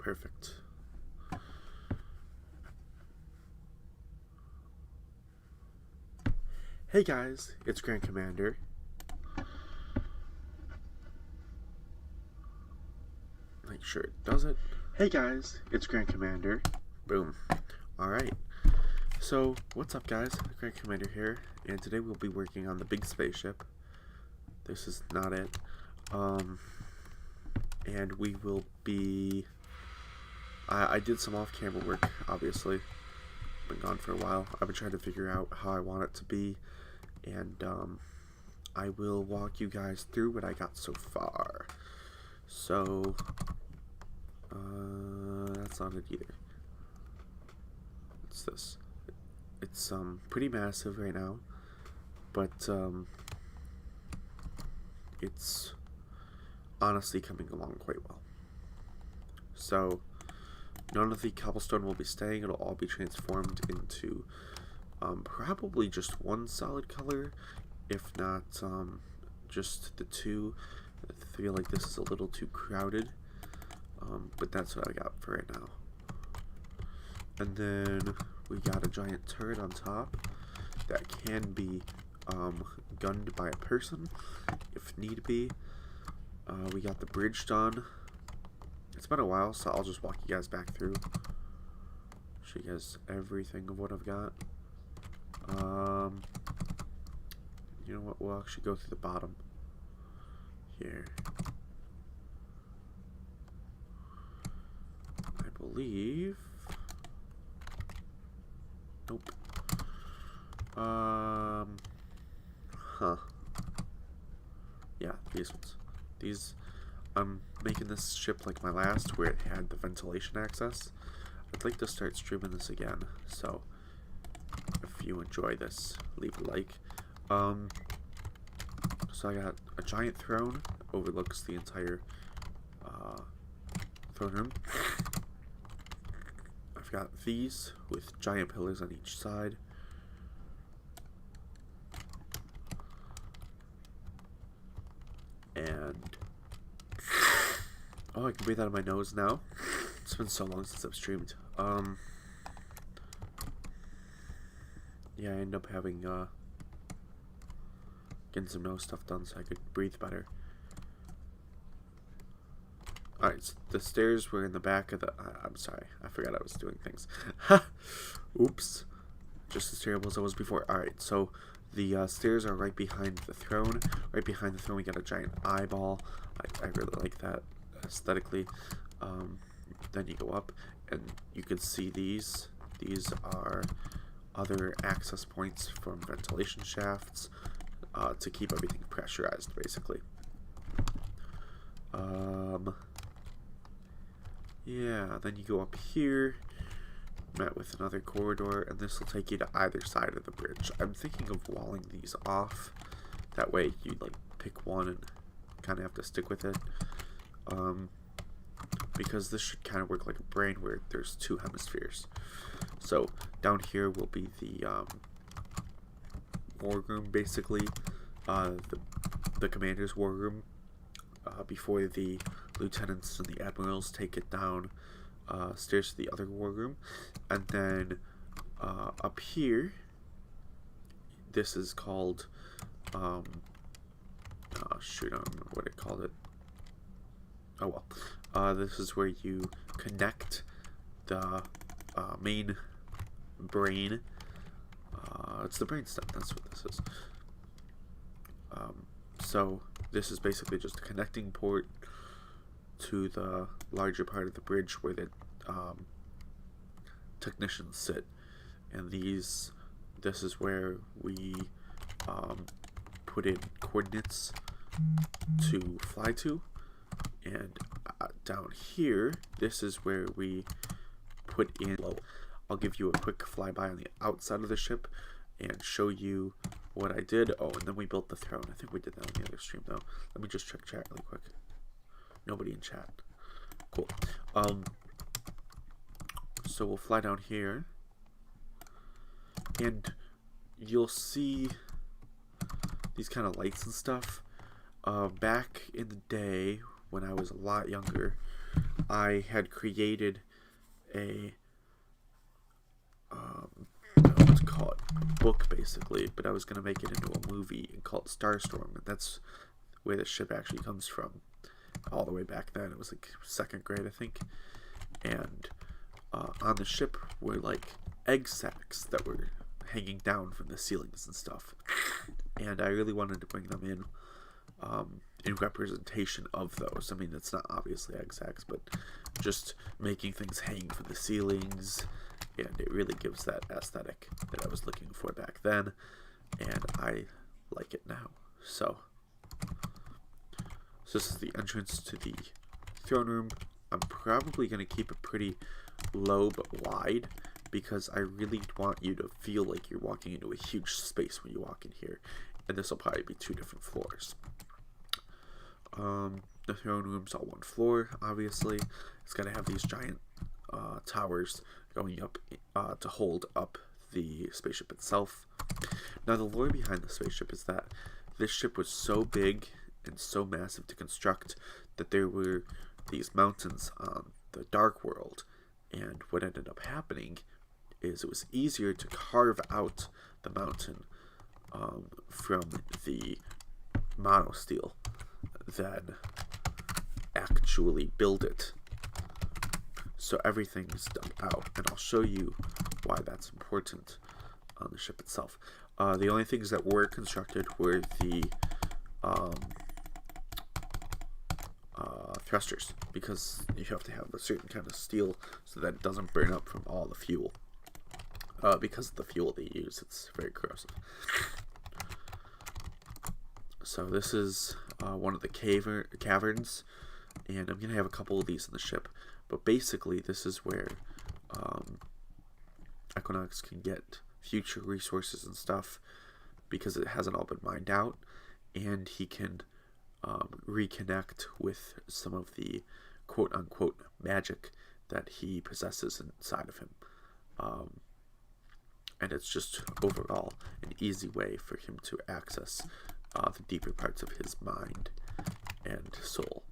perfect. Hey guys, it's Grand Commander. Make sure it does it. Hey guys, it's Grand Commander. Boom. Alright. So, what's up guys? Grand Commander here, and today we'll be working on the big spaceship. This is not it. And we will be... I did some off-camera work, obviously. Been gone for a while. I've been trying to figure out how I want it to be, and I will walk you guys through what I got so far. So, that's not it either. What's this? It's pretty massive right now, but it's honestly coming along quite well. So, none of the cobblestone will be staying. It'll all be transformed into probably just one solid color, if not just the two. I feel like this is a little too crowded, but that's what I got for right now. And then we got a giant turret on top that can be gunned by a person if need be. We got the bridge done. It's been a while, so I'll just walk you guys back through. Show you guys everything of what I've got. You know what? We'll actually go through the bottom here. I believe. Nope. Yeah, these ones. These. I'm making this ship like my last, where it had the ventilation access. I'd like to start streaming this again, so if you enjoy this, leave a like. So I got a giant throne, overlooks the entire throne room. I've got these with giant pillars on each side. And oh, I can breathe out of my nose now. It's been so long since I've streamed. Yeah, I end up having getting some nose stuff done so I could breathe better. Alright, so the stairs were in the back of the... I'm sorry, I forgot I was doing things. Oops. Just as terrible as I was before. Alright, so the stairs are right behind the throne. Right behind the throne we got a giant eyeball. I really like that aesthetically. Then you go up and you can see these. These are other access points from ventilation shafts to keep everything pressurized, basically. Yeah, then you go up here, met with another corridor, and this will take you to either side of the bridge. I'm thinking of walling these off. That way you like pick one and kind of have to stick with it. Because this should kind of work like a brain where there's two hemispheres. So down here will be the war room, basically, the commander's war room, before the lieutenants and the admirals take it down stairs to the other war room. And then up here, this is called oh shoot, I don't remember what it called it. Oh well. This is where you connect the main brain. It's the brainstem, that's what this is. So this is basically just a connecting port to the larger part of the bridge where the technicians sit. And this is where we put in coordinates to fly to. And down here, this is where we put in... I'll give you a quick flyby on the outside of the ship and show you what I did. Oh, and then we built the throne. I think we did that on the other stream, though. Let me just check chat really quick. Nobody in chat. Cool. So we'll fly down here. And you'll see these kind of lights and stuff. Back in the day, when I was a lot younger, I had created a I don't know what to call it, a book basically, but I was going to make it into a movie and call it Starstorm, and that's where the ship actually comes from. All the way back then, it was like second grade, I think, and on the ship were like egg sacs that were hanging down from the ceilings and stuff, and I really wanted to bring them in representation of those. I mean, it's not obviously egg sacs, but just making things hang from the ceilings, and it really gives that aesthetic that I was looking for back then, and I like it now. So this is the entrance to the throne room. I'm probably going to keep it pretty low but wide, because I really want you to feel like you're walking into a huge space when you walk in here, and this will probably be 2 different floors. The throne room's all 1 floor, obviously. It's got to have these giant towers going up to hold up the spaceship itself. Now, the lore behind the spaceship is that this ship was so big and so massive to construct that there were these mountains on the Dark World, and what ended up happening is it was easier to carve out the mountain from the monosteel than actually build it. So everything's dug out, and I'll show you why that's important on the ship itself. The only things that were constructed were the thrusters, because you have to have a certain kind of steel so that it doesn't burn up from all the fuel. Because of the fuel they use, it's very corrosive. So this is one of the caverns, and I'm going to have a couple of these in the ship, but basically this is where Equinox can get future resources and stuff, because it hasn't all been mined out, and he can reconnect with some of the quote-unquote magic that he possesses inside of him. And it's just overall an easy way for him to access the deeper parts of his mind and soul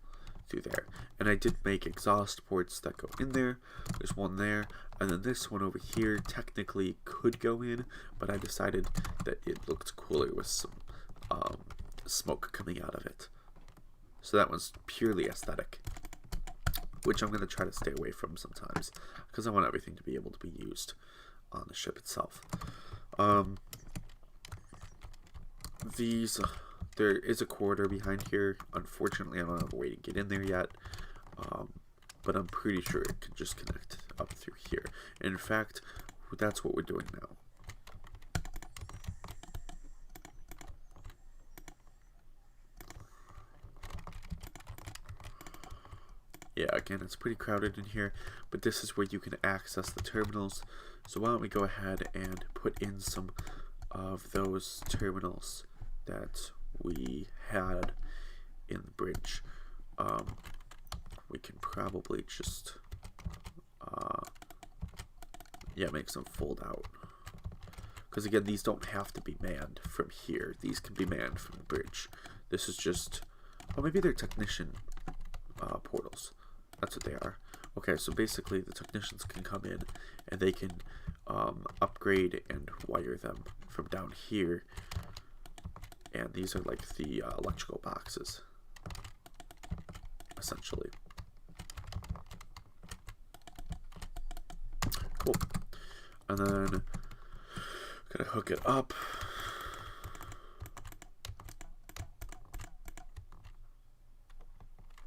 through there. And I did make exhaust ports that go in there. There's one there, and then this one over here technically could go in, but I decided that it looked cooler with some smoke coming out of it. So that one's purely aesthetic, which I'm going to try to stay away from sometimes, because I want everything to be able to be used on the ship itself. There is a corridor behind here. Unfortunately, I don't have a way to get in there yet, but I'm pretty sure it can just connect up through here. And in fact, that's what we're doing now. Yeah, again, it's pretty crowded in here, but this is where you can access the terminals. So why don't we go ahead and put in some of those terminals that we had in the bridge. We can probably just make some fold out, because again, these don't have to be manned from here. These can be manned from the bridge. This is just, oh, maybe they're technician portals. That's what they are. Okay, so basically the technicians can come in and they can upgrade and wire them from down here. And these are like the electrical boxes, essentially. Cool. And then gotta hook it up.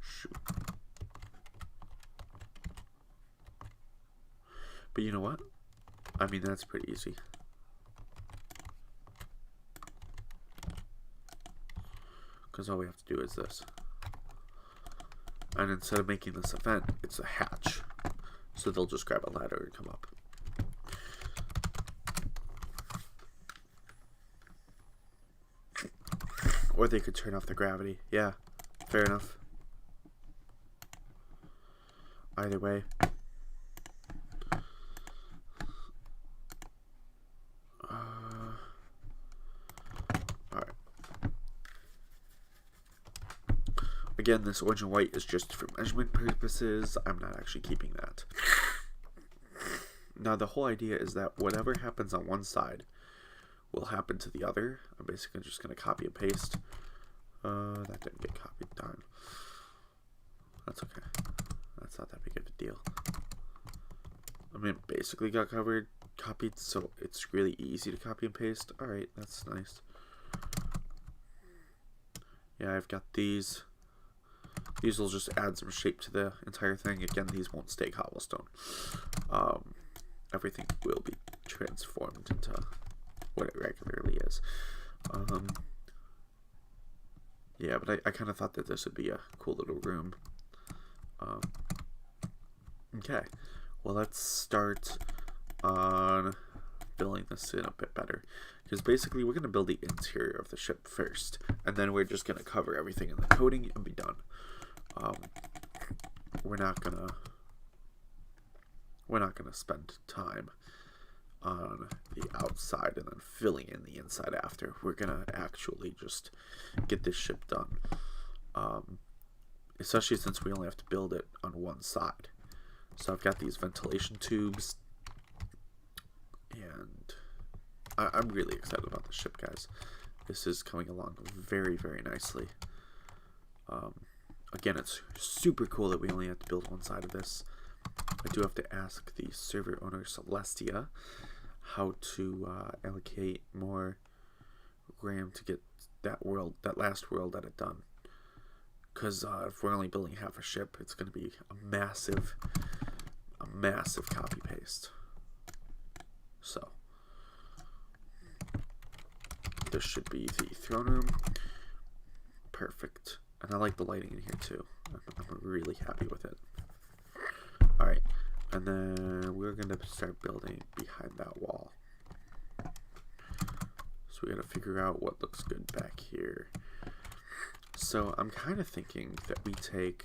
Shoot. But you know what? I mean, that's pretty easy. Because all we have to do is this. And instead of making this a vent, it's a hatch. So they'll just grab a ladder and come up. Or they could turn off the gravity. Yeah, fair enough. Either way. Again, this orange and white is just for measurement purposes. I'm not actually keeping that. Now, the whole idea is that whatever happens on one side will happen to the other. I'm basically just going to copy and paste. That didn't get copied. Darn. That's okay. That's not that big of a deal. I mean, basically got copied, so it's really easy to copy and paste. Alright, that's nice. Yeah, I've got these. These will just add some shape to the entire thing. Again, these won't stay cobblestone. Everything will be transformed into what it regularly is. Yeah, but I kind of thought that this would be a cool little room. Okay, well, let's start on building this in a bit better. Because basically, we're going to build the interior of the ship first. And then we're just going to cover everything in the coating and be done. We're not gonna spend time on the outside and then filling in the inside after. We're gonna actually just get this ship done, especially since we only have to build it on one side. So I've got these ventilation tubes, and I'm really excited about this ship, guys. This is coming along very, very nicely. Again, it's super cool that we only have to build one side of this. I do have to ask the server owner, Celestia, how to allocate more RAM to get that last world edit done. Because if we're only building half a ship, it's going to be a massive copy paste. So this should be the throne room. Perfect. And I like the lighting in here too. I'm really happy with it. Alright, and then we're going to start building behind that wall. So we got to figure out what looks good back here. So I'm kind of thinking that we take...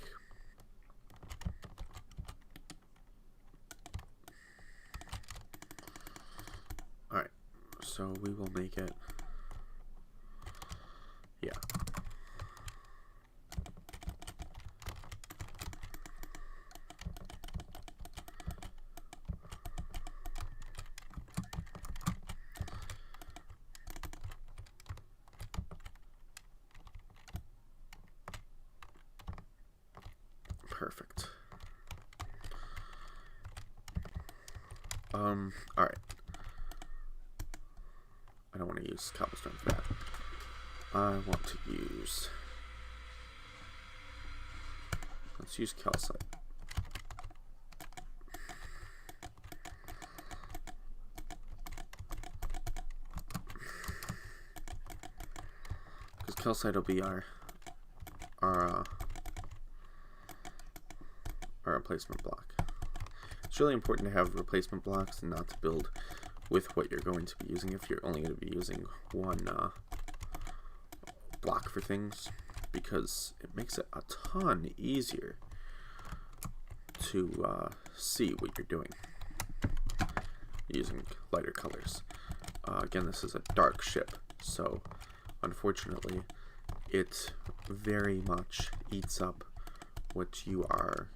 Alright, so we will make it... Yeah. Perfect. Alright. I don't want to use cobblestone for that. I want to use... Let's use calcite. Because calcite will be our replacement block. It's really important to have replacement blocks and not to build with what you're going to be using if you're only going to be using one block for things, because it makes it a ton easier to see what you're doing using lighter colors. Again, this is a dark ship, so unfortunately it very much eats up what you are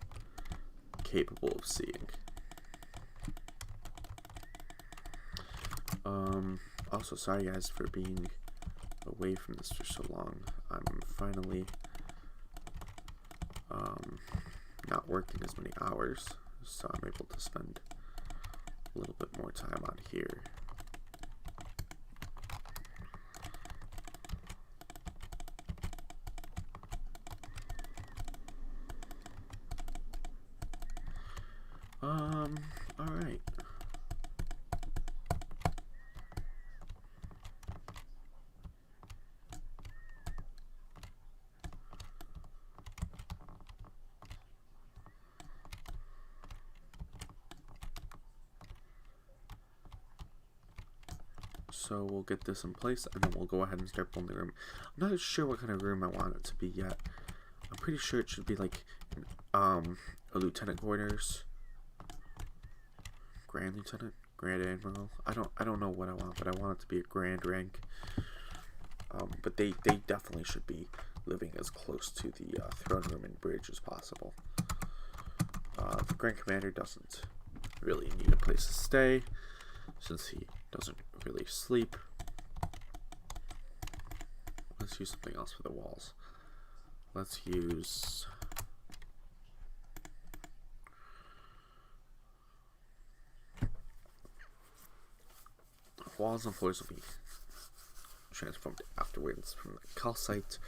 capable of seeing. Also, sorry guys for being away from this for so long. I'm finally not working as many hours, so I'm able to spend a little bit more time on here. Alright. So we'll get this in place, and then we'll go ahead and start building the room. I'm not sure what kind of room I want it to be yet. I'm pretty sure it should be like a lieutenant quarters. Grand Lieutenant? Grand Admiral? I don't know what I want, but I want it to be a grand rank. But they definitely should be living as close to the throne room and bridge as possible. The Grand Commander doesn't really need a place to stay, since he doesn't really sleep. Let's use something else for the walls. Let's use... walls and floors will be transformed afterwards from the calcite.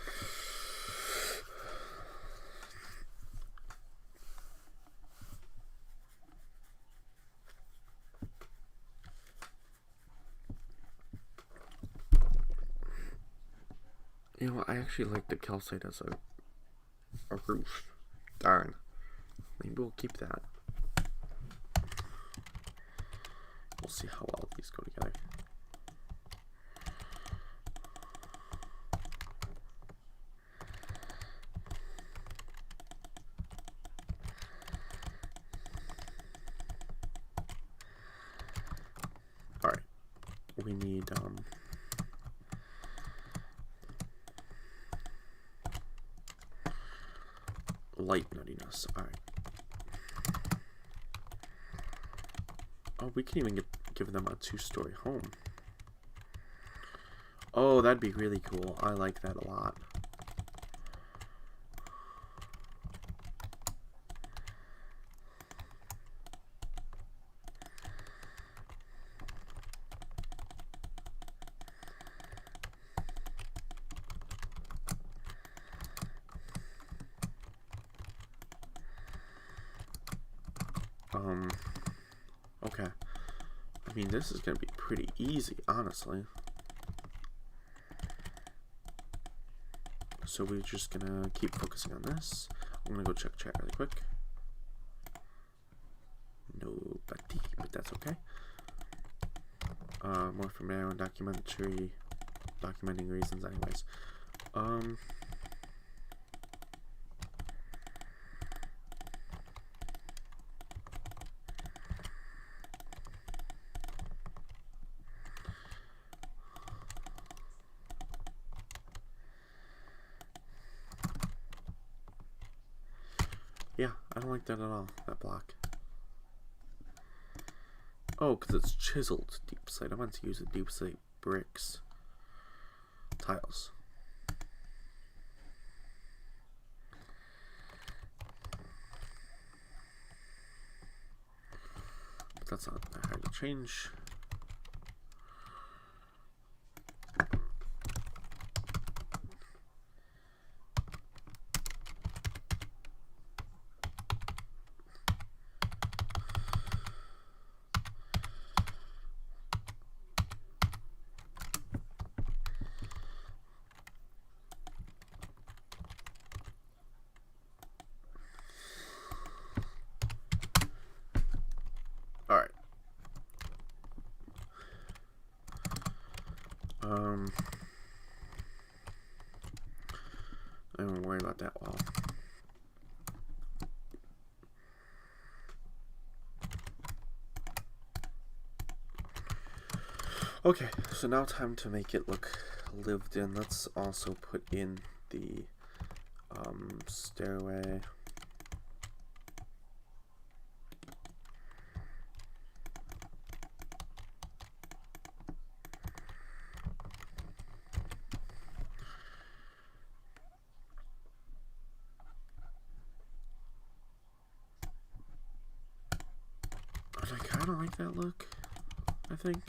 You know, I actually like the calcite as a roof. Darn. Maybe we'll keep that. We'll see how well these go together. Alright. We need light nuttiness. Alright. Oh, we can even give them a 2-story home. Oh, that'd be really cool. I like that a lot. Okay. I mean, this is going to be pretty easy, honestly. So we're just going to keep focusing on this. I'm going to go check chat really quick. Nobody, but that's okay. More from my own documentary, documenting reasons anyways. Yeah, I don't like that at all, that block. Oh, because it's chiseled deep slate. I want to use the deep slate bricks tiles. But that's not that hard to change. Alright. I don't worry about that wall. Okay, so now time to make it look lived in. Let's also put in the stairway. I kind of like that look, I think.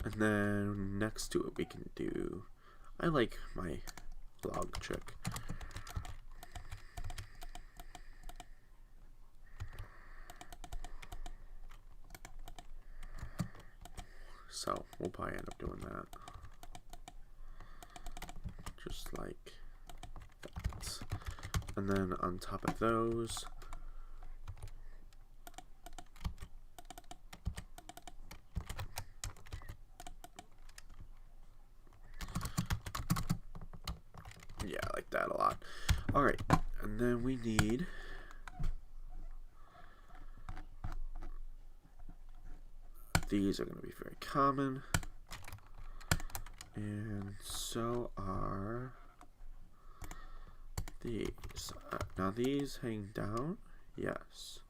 And then next to it we can do, I like my log trick. So we'll probably end up doing that. Just like that. And then on top of those, yeah, I like that a lot. Alright, and then we need these are going to be very common, and so are these. Now these hang down, yes.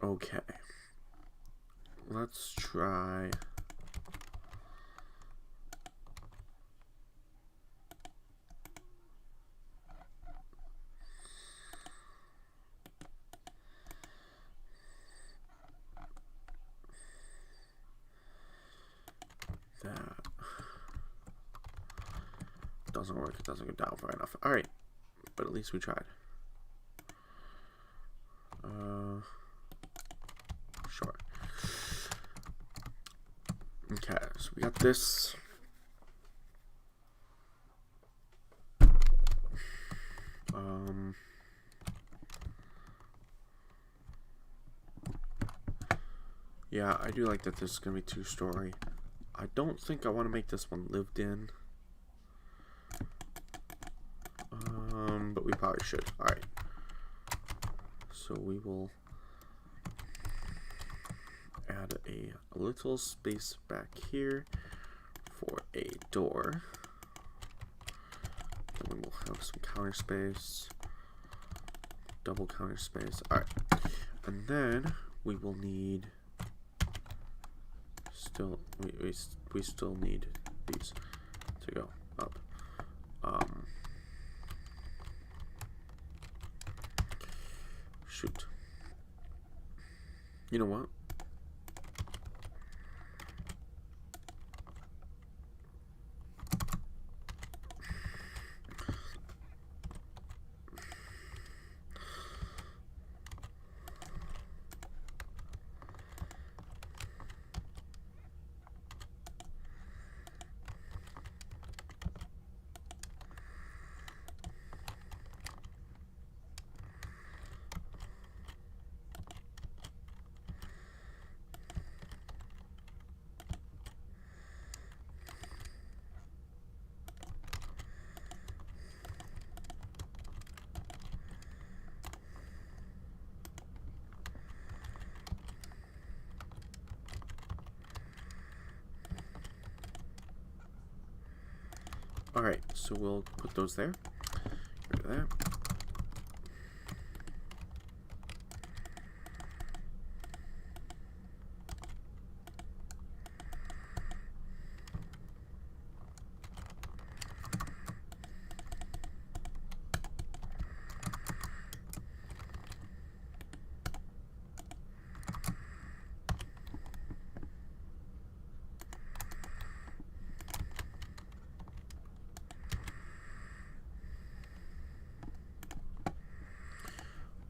Okay. Let's try that. Doesn't work, it doesn't go down far enough. Alright, but at least we tried. Sure. Okay, so we got this. Yeah, I do like that this is going to be 2-story. I don't think I want to make this one lived in. But we probably should. Alright. So we will add a little space back here for a door. Then we will have some counter space. Double counter space. Alright. And then we will need we still need these to go up. Shoot. You know what? Alright, so we'll put those there. Get rid of that.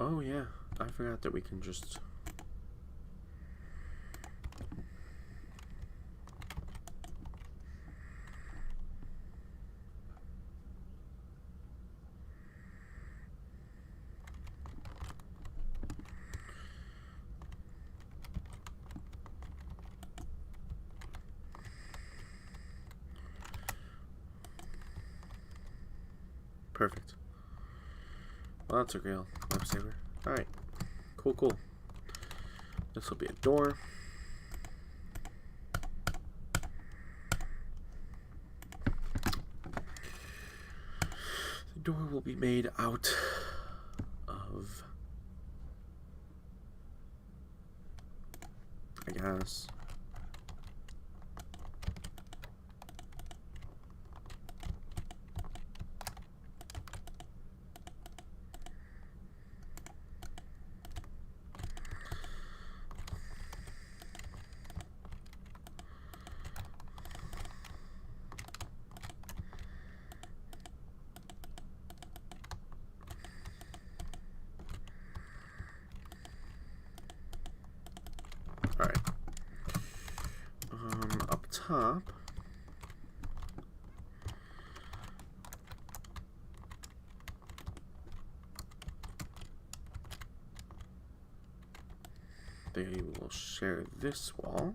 Oh yeah, I forgot that we can just... Perfect. Well, that's a real lifesaver. Alright. Cool, cool. This will be a door. The door will be made out of, I guess, top, they will share this wall.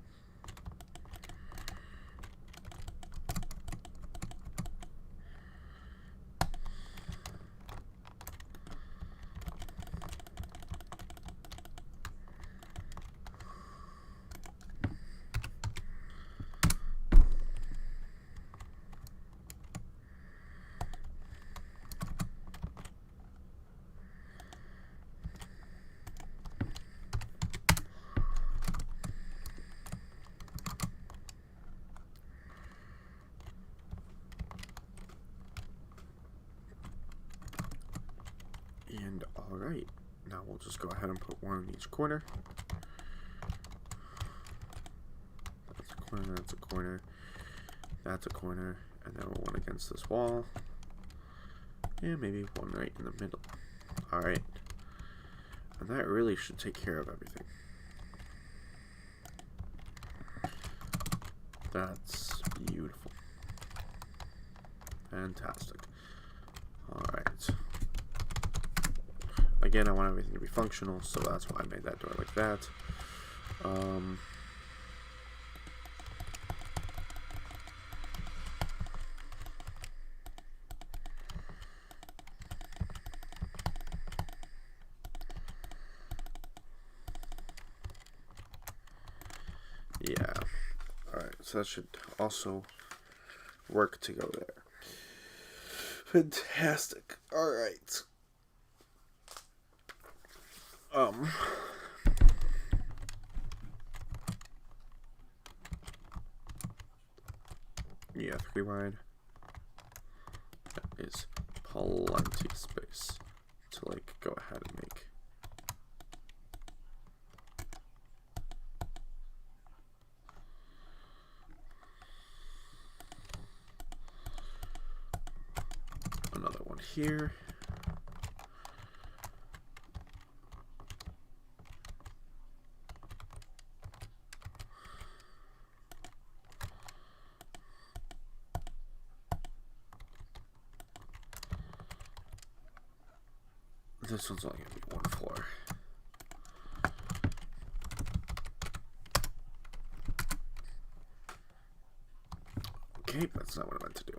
And alright, now we'll just go ahead and put one in each corner. That's a corner, that's a corner, that's a corner, and then one against this wall. And maybe one right in the middle. Alright. And that really should take care of everything. That's beautiful. Fantastic. Alright. Again, I want everything to be functional, so that's why I made that door like that. Yeah. Alright, so that should also work to go there. Fantastic. Alright. Yeah, 3 wide. That is plenty of space to like go ahead and make. Another one here. This one's only going to be 1 floor. Okay, that's not what I meant to do.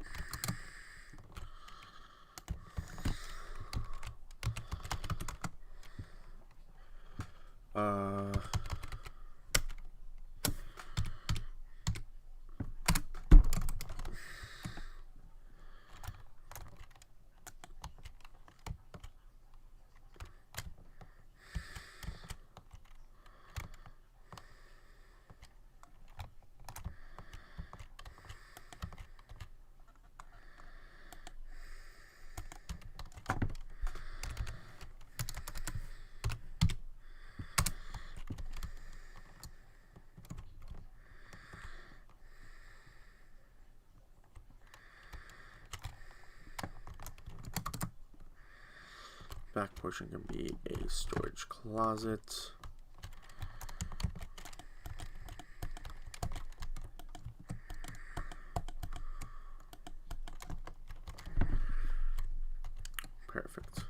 Back portion can be a storage closet. Perfect.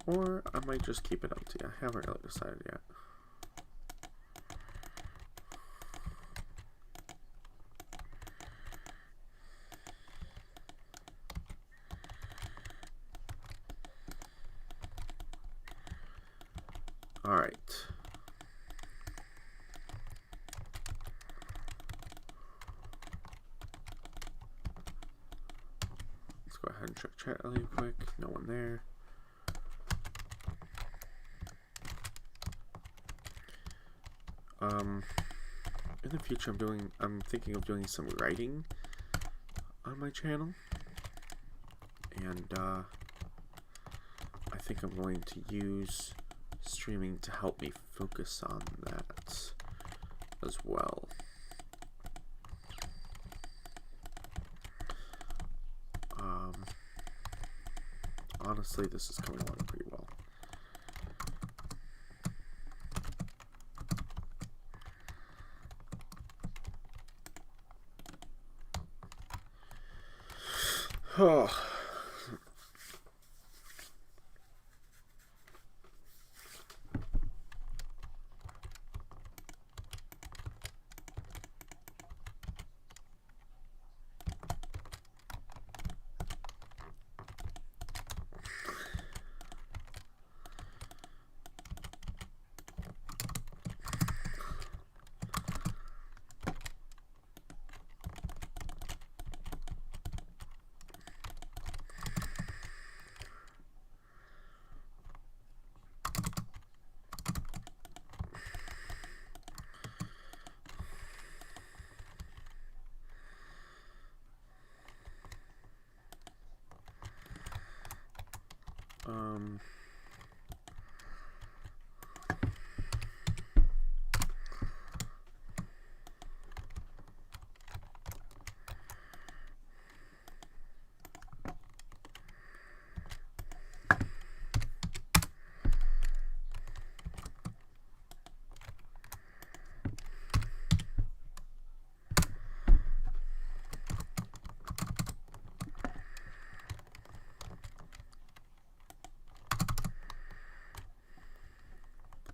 Or I might just keep it empty. I haven't really decided yet. All right. Let's go ahead and check chat really quick. No one there. In the future, I'm thinking of doing some writing on my channel, and I think I'm going to use streaming to help me focus on that as well. Honestly, this is coming along pretty well. Oh.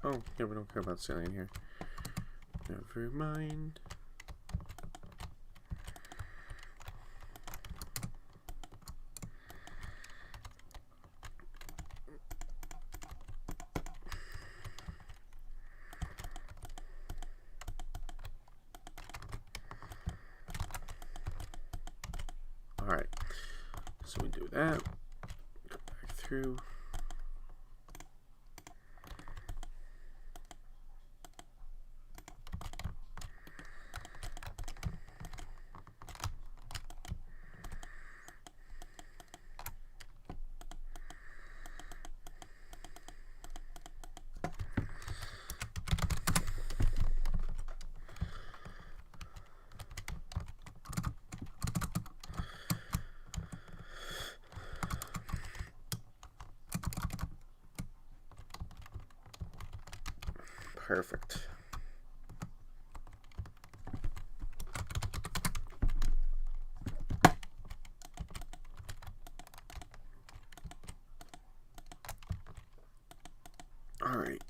Oh, yeah, we don't care about sailing here. Never mind. Alright, so we do that. Go back through. Perfect. All right.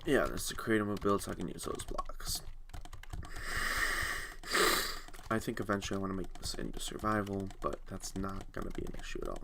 Yeah, this is to create a build so I can use those blocks. I think eventually I want to make this into survival, but that's not going to be an issue at all.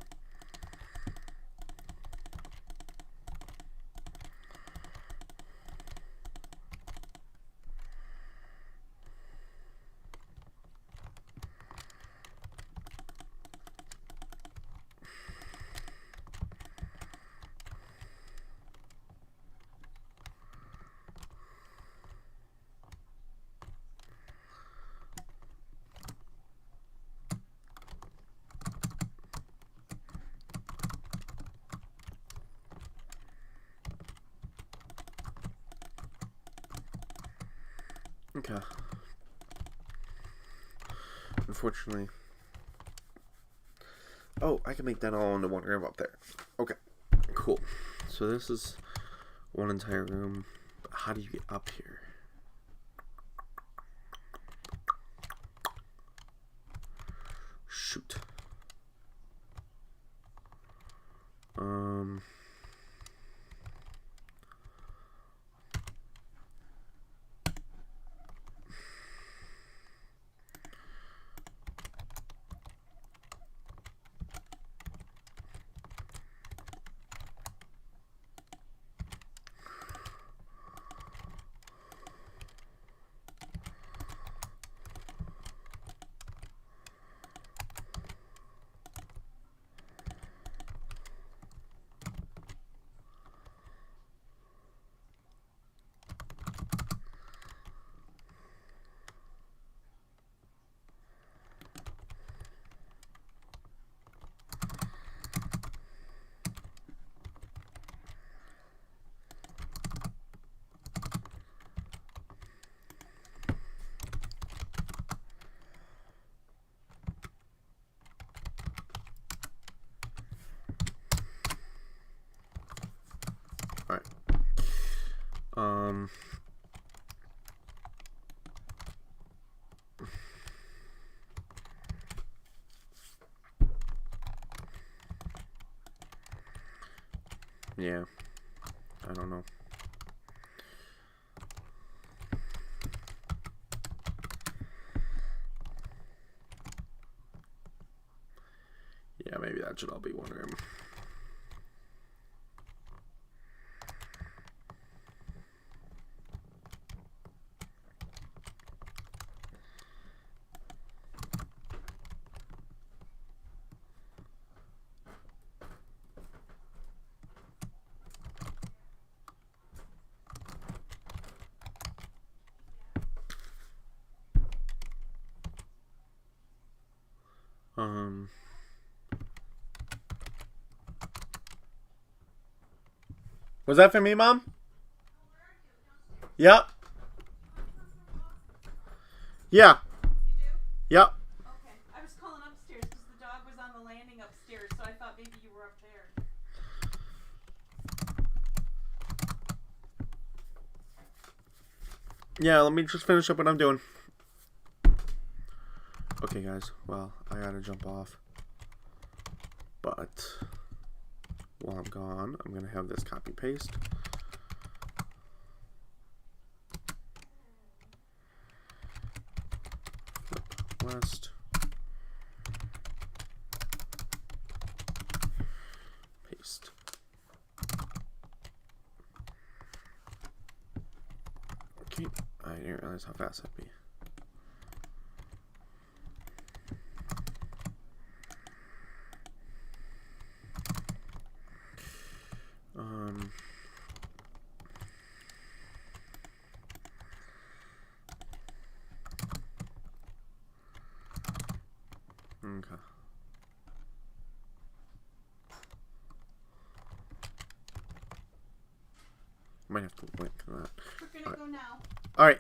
Okay. Unfortunately. Oh, I can make that all into one room up there. Okay. Cool. So this is one entire room. But how do you get up here? Shoot. Um. Yeah. I don't know. Yeah, maybe that should all be one room. Was that for me, Mom? Yep. Yeah. You do? Yep. Okay. I was calling upstairs because the dog was on the landing upstairs, so I thought maybe you were up there. Yeah, let me just finish up what I'm doing. Okay, guys. Well, I gotta jump off. But while I'm gone, I'm gonna have this copy paste. Flip west. Paste. Okay, I didn't realize how fast that'd be. Okay. Might have to link that. We're gonna go now. All right.